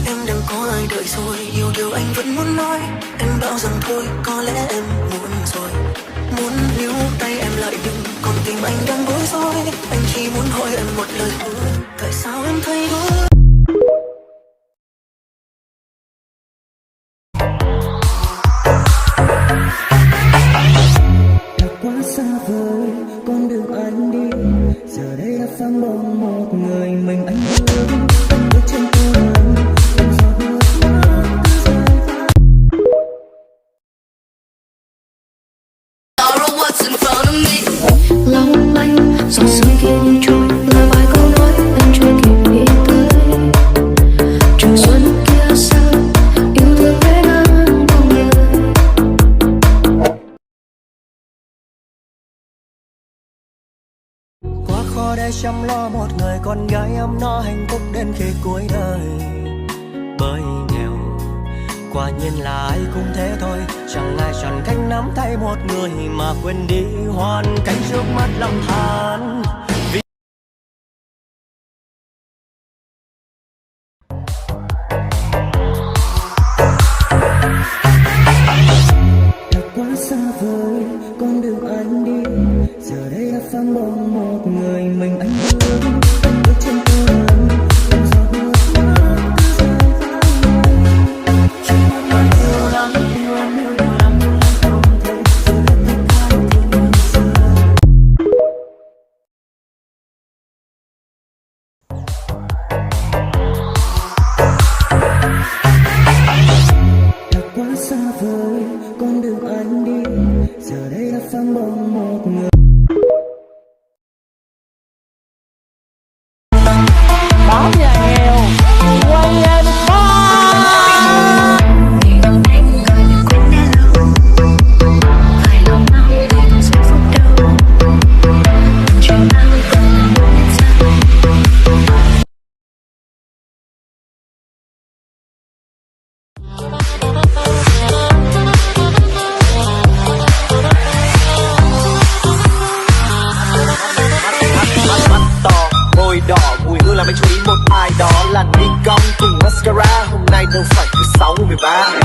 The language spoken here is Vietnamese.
Em đang có ai đợi rồi, nhiều điều anh vẫn muốn nói. Em bảo rằng thôi, có lẽ em muộn rồi. Muốn níu tay em lại nhưng còn tim anh đang bối rối. Anh chỉ muốn hỏi em một lời hứa, tại sao em thay đổi? Đã quá xa vời, con đường anh đi giờ đây đã phăng bóng một người mình anh thương. Bước chân tôi long lanh giọt sương kia đi trôi là vài câu nói anh chưa kịp nghĩ tới. Trời xuân kia sao yêu thương thế nan con người. Quá khó để chăm lo một người con gái ấm no hạnh phúc đến khi cuối đời. Bởi nghèo quả nhiên là ai cũng thế thôi, chẳng ai chọn cách nắm tay một người mà quên đi hoàn cảnh trước mắt lầm than. Đã quá xa vời, con đường anh đi giờ đây đã phăng bóng một người mình anh thương. Bước chân tôi từng giọt nước mắt cứ rơi vãi. Yêu lắm, yêu lắm, yêu lắm, không thể giữ được tất cả từ xưa. Đã quá xa vời, con đường anh đi giờ đây đã phăng bóng một người. Báo nhà nghèo quay em đỏ mùi hương làm anh chú ý một ai đó là đi cong cùng mascara hôm nay đâu phải thứ 6/13.